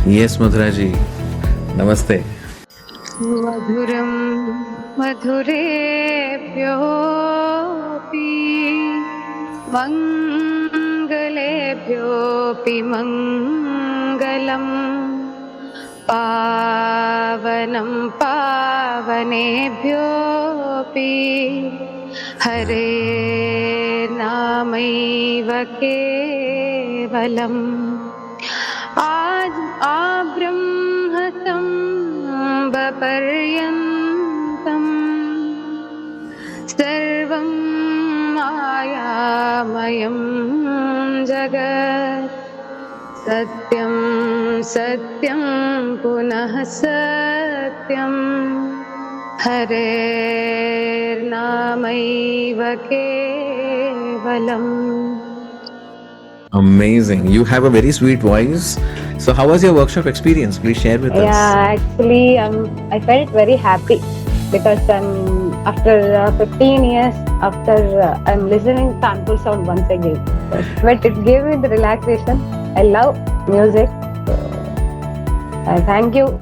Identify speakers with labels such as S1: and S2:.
S1: Yes, Madhura ji. Namaste.
S2: मधुरं मधुरेभ्योऽपि मङ्गलेभ्योऽपि मङ्गलम् पावनं पावनेभ्योऽपि हरे नामैव केवलम् आब्रह्मसम्भपर्यन्तम् सर्वं मायामयं जगत् सत्यं सत्यं पुनः सत्यं हरेर्नामैव केवलम्.
S1: Amazing. You have a very sweet voice. So, how was your workshop experience? Please share with us.
S3: Yeah, actually, I felt very happy because after 15 years, I'm listening Kanpur sound once again. But it gave me the relaxation. I love music. So, thank you.